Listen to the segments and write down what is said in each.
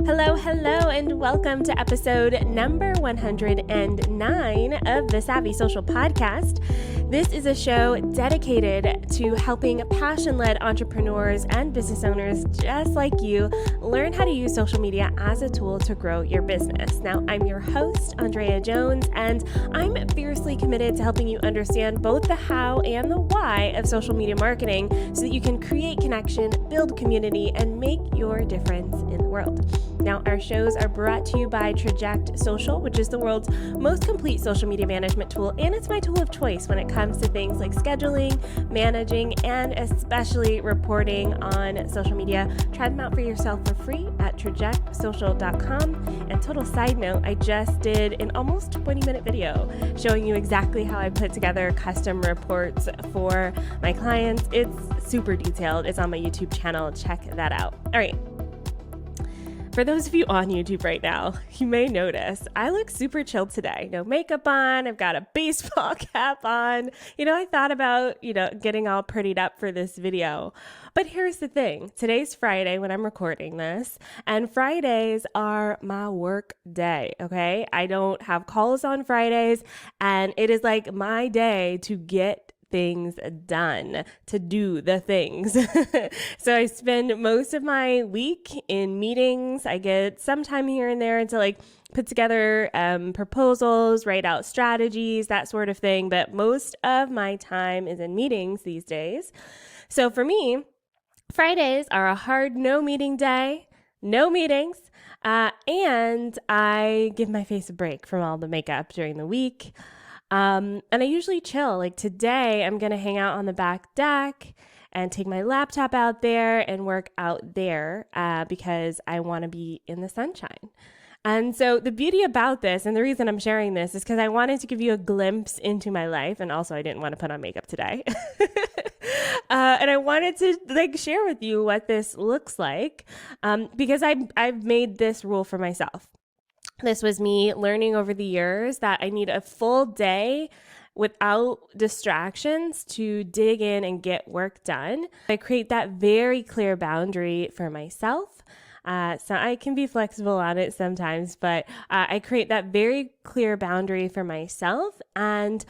Hello, and welcome to episode number 109 of the Savvy Social Podcast. This is a show dedicated to helping passion-led entrepreneurs and business owners just like you learn how to use social media as a tool to grow your business. Now, I'm your host, ANDREA Jones, and I'm fiercely committed to helping you understand both the how and the why of social media marketing so that you can create connection, build community, and make your difference in the world. Now, our shows are brought to you by Traject Social, which is the world's most complete social media management tool, and it's my tool of choice when it comes to things like scheduling, managing, and especially reporting on social media. Try them out for yourself for free at trajectsocial.com. And total side note, I just did an almost 20-minute video showing you exactly how I put together custom reports for my clients. It's super detailed. It's on my YouTube channel. Check that out. All right. For those of you on YouTube right now, you may notice I look super chill today. No makeup on. I've got a baseball cap on. I thought about, getting all prettied up for this video. But here's the thing. Today's Friday when I'm recording this, and Fridays are my work day, okay? I don't have calls on Fridays, and it is like my day to get things done, to do the things. So I spend most of my week in meetings. I get some time here and there to put together proposals, write out strategies, that sort of thing. But most of my time is in meetings these days. So for me, Fridays are a hard no meeting day, no meetings. And I give my face a break from all the makeup during the week. And I usually chill. Like today, I'm going to hang out on the back deck and take my laptop out there and work out there because I want to be in the sunshine. And so the beauty about this, and the reason I'm sharing this, is because I wanted to give you a glimpse into my life. And also, I didn't want to put on makeup today. And I wanted to share with you what this looks like because I've made this rule for myself. This was me learning over the years that I need a full day without distractions to dig in and get work done. I create that very clear boundary for myself. So I can be flexible on it sometimes, but I create that very clear boundary for myself. And,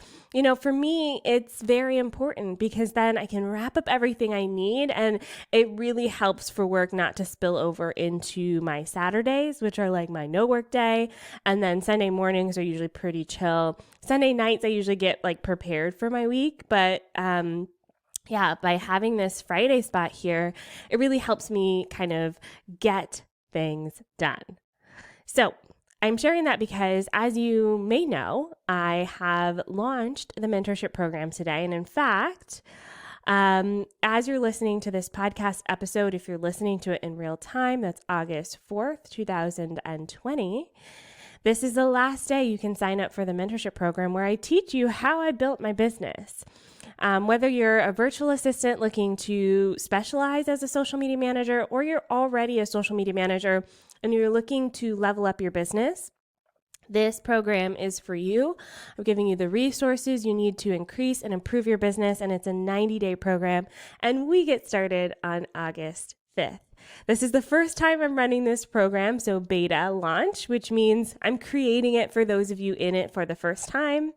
for me, it's very important because then I can wrap up everything I need. And it really helps for work not to spill over into my Saturdays, which are like my no work day. And then Sunday mornings are usually pretty chill. Sunday nights, I usually get prepared for my week, but, by having this Friday spot here, it really helps me kind of get things done. So I'm sharing that because, as you may know, I have launched the mentorship program today. And in fact, as you're listening to this podcast episode, if you're listening to it in real time, that's August 4th, 2020. This is the last day you can sign up for the mentorship program where I teach you how I built my business. Whether you're a virtual assistant looking to specialize as a social media manager, or you're already a social media manager and you're looking to level up your business, this program is for you. I'm giving you the resources you need to increase and improve your business, and it's a 90-day program, and we get started on August 5th. This is the first time I'm running this program, so beta launch, which means I'm creating it for those of you in it for the first time.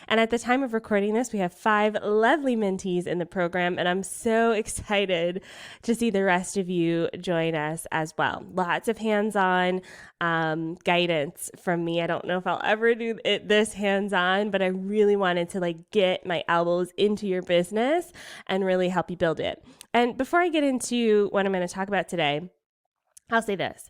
And at the time of recording this, we have 5 lovely mentees in the program, and I'm so excited to see the rest of you join us as well. Lots of hands-on guidance from me. I don't know if I'll ever do this hands-on, but I really wanted to get my elbows into your business and really help you build it. And before I get into what I'm going to talk about today, I'll say this.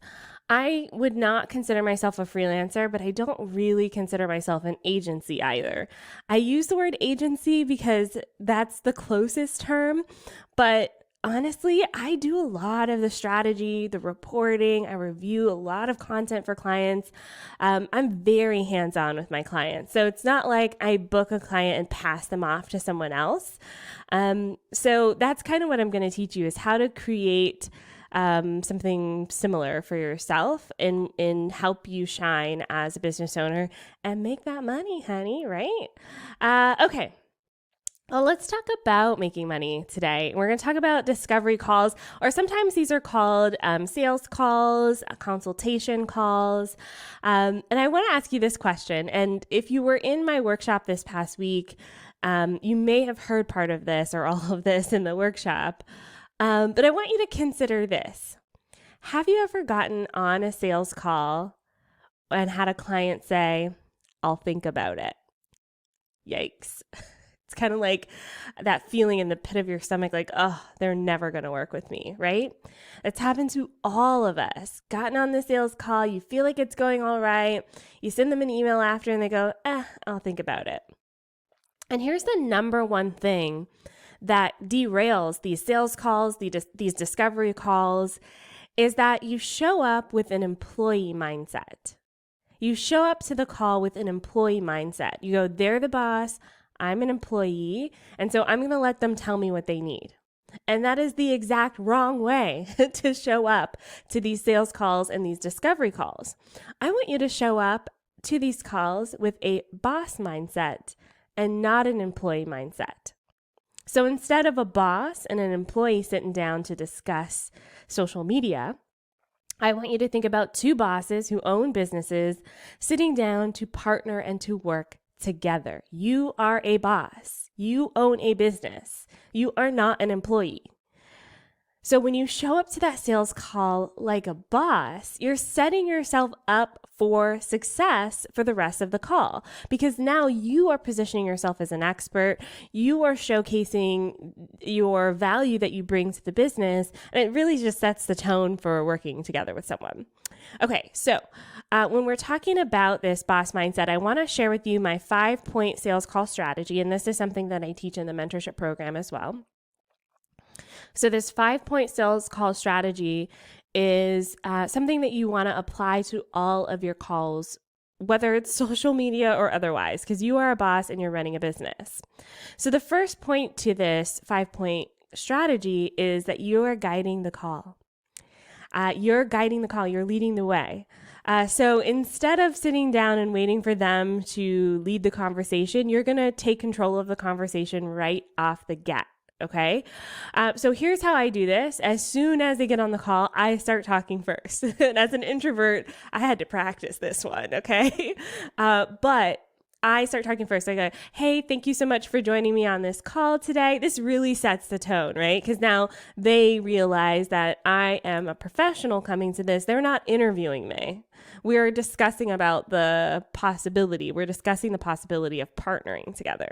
I would not consider myself a freelancer, but I don't really consider myself an agency either. I use the word agency because that's the closest term, but honestly, I do a lot of the strategy, the reporting. I review a lot of content for clients. I'm very hands-on with my clients. So it's not like I book a client and pass them off to someone else. So that's kind of what I'm going to teach you is how to create something similar for yourself and help you shine as a business owner and make that money, honey, right? Okay. Well, let's talk about making money today. We're going to talk about discovery calls, or sometimes these are called sales calls, consultation calls. And I want to ask you this question. And if you were in my workshop this past week, you may have heard part of this or all of this in the workshop. But I want you to consider this. Have you ever gotten on a sales call and had a client say, "I'll think about it"? Yikes. It's kind of like that feeling in the pit of your stomach, like, oh, they're never going to work with me, right? It's happened to all of us. Gotten on the sales call, you feel like it's going all right. You send them an email after and they go, I'll think about it. And here's the number one thing that derails these sales calls, these discovery calls, is that you show up with an employee mindset. You show up to the call with an employee mindset. You go, they're the boss, I'm an employee, and so I'm going to let them tell me what they need. And that is the exact wrong way to show up to these sales calls and these discovery calls. I want you to show up to these calls with a boss mindset and not an employee mindset. So instead of a boss and an employee sitting down to discuss social media, I want you to think about two bosses who own businesses sitting down to partner and to work together. You are a boss. You own a business. You are not an employee. So when you show up to that sales call like a boss, you're setting yourself up for success for the rest of the call, because now you are positioning yourself as an expert. You are showcasing your value that you bring to the business, and it really just sets the tone for working together with someone. Okay, so when we're talking about this boss mindset, I want to share with you my 5-point sales call strategy, and this is something that I teach in the mentorship program as well. So this 5-point sales call strategy is something that you want to apply to all of your calls, whether it's social media or otherwise, because you are a boss and you're running a business. So the first point to this 5-point strategy is that you are guiding the call. You're guiding the call. You're leading the way. So instead of sitting down and waiting for them to lead the conversation, you're going to take control of the conversation right off the get. Okay. So here's how I do this. As soon as they get on the call, I start talking first. And as an introvert, I had to practice this one. Okay. But I start talking first. I go, hey, thank you so much for joining me on this call today. This really sets the tone, right? Because now they realize that I am a professional coming to this. They're not interviewing me. We're discussing about the possibility. We're discussing the possibility of partnering together.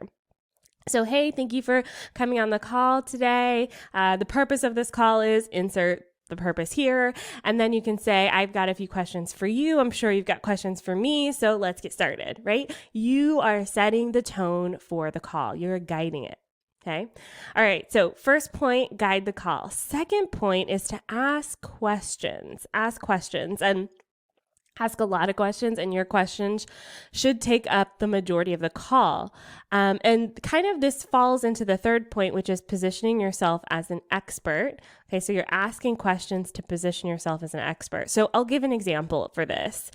So, hey, thank you for coming on the call today. The purpose of this call is insert the purpose here. And then you can say, I've got a few questions for you. I'm sure you've got questions for me. So let's get started, right? You are setting the tone for the call. You're guiding it. Okay. All right. So first point, guide the call. Second point is to ask questions. Ask questions and ask a lot of questions, and your questions should take up the majority of the call. And kind of this falls into the third point, which is positioning yourself as an expert. Okay, so you're asking questions to position yourself as an expert. So I'll give an example for this.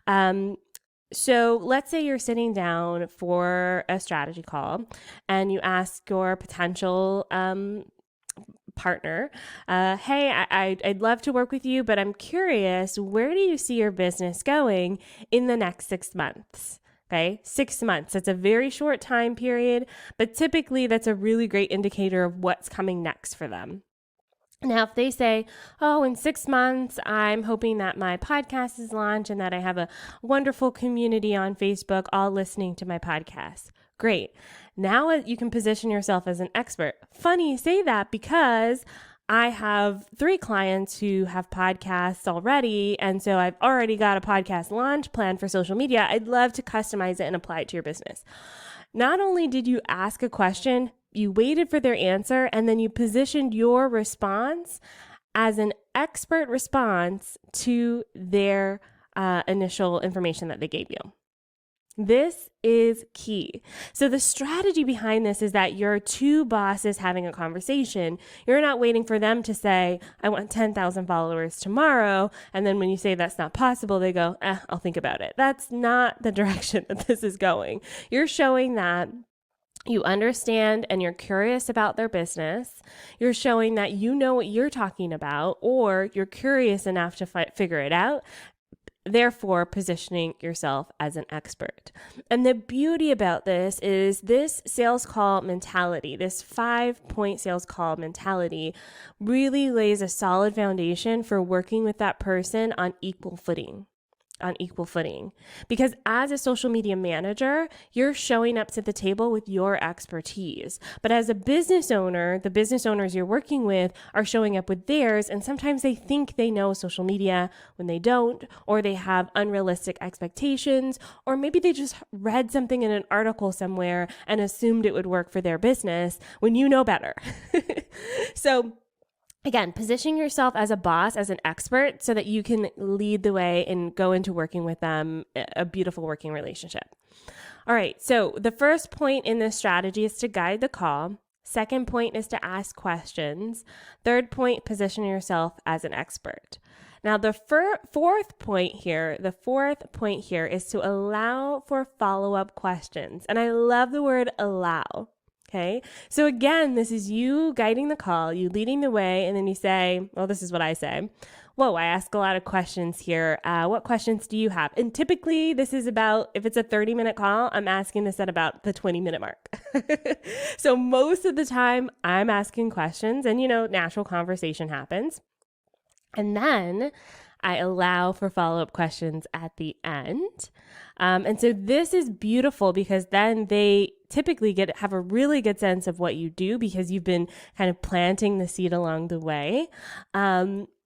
So let's say you're sitting down for a strategy call and you ask your potential partner, hey, I'd love to work with you, but I'm curious, where do you see your business going in the next 6 months? Okay, 6 months. It's a very short time period, but typically that's a really great indicator of what's coming next for them. Now, if they say, oh, in 6 months, I'm hoping that my podcast is launched and that I have a wonderful community on Facebook all listening to my podcast. Great. Now you can position yourself as an expert. Funny you say that, because I have 3 clients who have podcasts already. And so I've already got a podcast launch plan for social media. I'd love to customize it and apply it to your business. Not only did you ask a question, you waited for their answer, and then you positioned your response as an expert response to their initial information that they gave you. This is key. So the strategy behind this is that you're 2 bosses having a conversation. You're not waiting for them to say, I want 10,000 followers tomorrow. And then when you say that's not possible, they go, I'll think about it. That's not the direction that this is going. You're showing that You understand and you're curious about their business. You're showing that you know what you're talking about, or you're curious enough to figure it out, therefore positioning yourself as an expert. And the beauty about this is this sales call mentality, this 5-point sales call mentality really lays a solid foundation for working with that person on equal footing. Because as a social media manager, you're showing up to the table with your expertise. But as a business owner, the business owners you're working with are showing up with theirs, and sometimes they think they know social media when they don't, or they have unrealistic expectations, or maybe they just read something in an article somewhere and assumed it would work for their business when you know better. So again, position yourself as a boss, as an expert, so that you can lead the way and go into working with them, a beautiful working relationship. All right, so the first point in this strategy is to guide the call. Second point is to ask questions. Third point, position yourself as an expert. Now, the fourth point here is to allow for follow-up questions. And I love the word allow. Okay. So again, this is you guiding the call, you leading the way, and then you say, well, this is what I say. Whoa, I ask a lot of questions here. What questions do you have? And typically this is about, if it's a 30-minute call, I'm asking this at about the 20-minute mark. So most of the time I'm asking questions and, natural conversation happens. And then I allow for follow-up questions at the end. And so this is beautiful because then they typically have a really good sense of what you do because you've been kind of planting the seed along the way.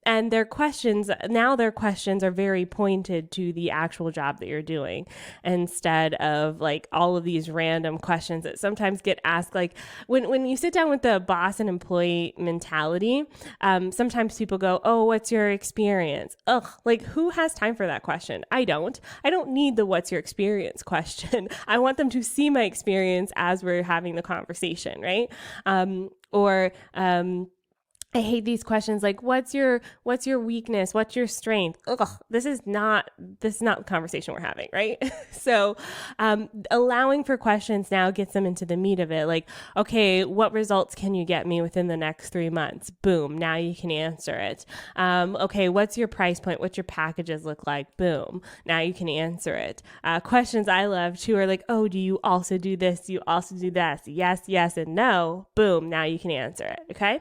And their questions are very pointed to the actual job that you're doing instead of like all of these random questions that sometimes get asked. Like when you sit down with the boss and employee mentality, sometimes people go, oh, what's your experience? Ugh, like who has time for that question? I don't need the what's your experience question. I want them to see my experience as we're having the conversation, right? I hate these questions like, what's your weakness? What's your strength? Ugh, this is not the conversation we're having, right? So allowing for questions now gets them into the meat of it. Like, okay, what results can you get me within the next 3 months? Boom, now you can answer it. Okay, what's your price point? What's your packages look like? Boom, now you can answer it. Questions I love too are like, oh, do you also do this? Do you also do this? Yes, yes, and no. Boom, now you can answer it, okay?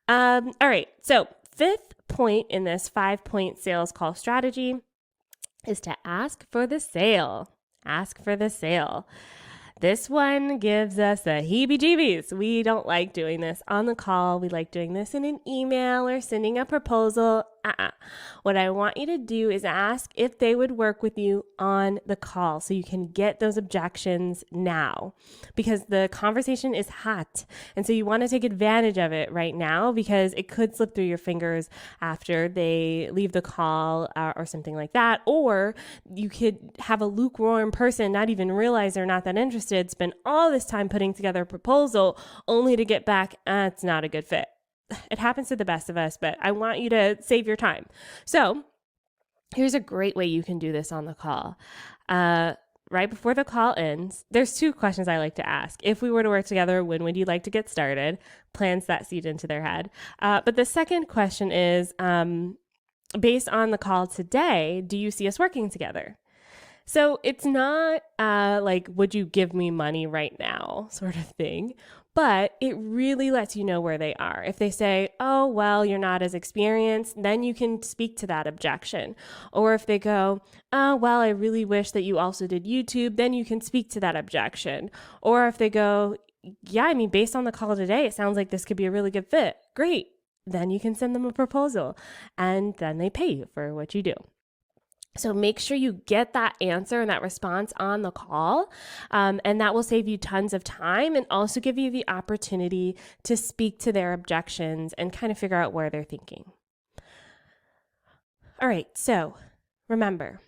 All right. So 5th point in this 5-point sales call strategy is to ask for the sale. Ask for the sale. This one gives us the heebie-jeebies. We don't like doing this on the call. We like doing this in an email or sending a proposal. What I want you to do is ask if they would work with you on the call so you can get those objections now because the conversation is hot. And so you want to take advantage of it right now because it could slip through your fingers after they leave the call or something like that. Or you could have a lukewarm person not even realize they're not that interested, spend all this time putting together a proposal only to get back, it's not a good fit. It happens to the best of us, but I want you to save your time. So here's a great way you can do this on the call. Right before the call ends, there's 2 questions I like to ask. If we were to work together, when would you like to get started? Plants that seed into their head. But the second question is, based on the call today, do you see us working together? So it's not like, would you give me money right now sort of thing, but it really lets you know where they are. If they say, oh, well, you're not as experienced, then you can speak to that objection. Or if they go, oh, well, I really wish that you also did YouTube, then you can speak to that objection. Or if they go, yeah, I mean, based on the call today, it sounds like this could be a really good fit. Great. Then you can send them a proposal and then they pay you for what you do. So make sure you get that answer and that response on the call, and that will save you tons of time and also give you the opportunity to speak to their objections and kind of figure out where they're thinking. All right, so remember,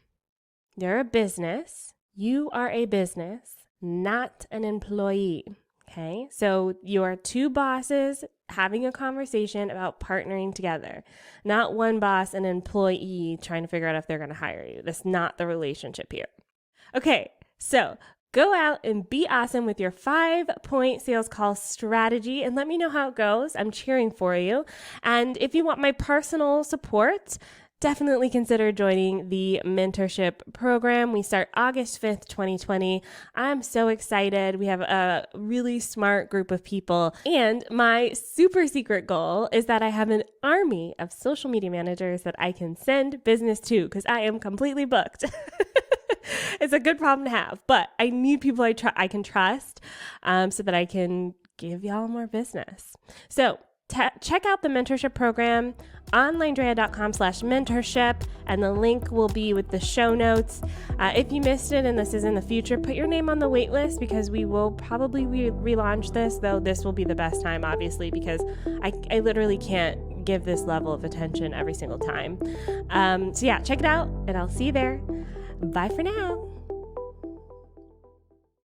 you're a business. You are a business, not an employee. Okay, so you are 2 bosses having a conversation about partnering together, not one boss and employee trying to figure out if they're going to hire you. That's not the relationship here. Okay, so Go out and be awesome with your 5-point sales call strategy and let me know how it goes. I'm cheering for you. And if you want my personal support, definitely consider joining the mentorship program. We start August 5th, 2020. I'm so excited. We have a really smart group of people. And my super secret goal is that I have an army of social media managers that I can send business to because I am completely booked. It's a good problem to have, but I need people I can trust so that I can give y'all more business. So check out the mentorship program, OnlineDrea.com/mentorship, and the link will be with the show notes. If you missed it and this is in the future, put your name on the wait list because we will probably relaunch this, though this will be the best time, obviously, because I literally can't give this level of attention every single time. So yeah, check it out, and I'll see you there. Bye for now.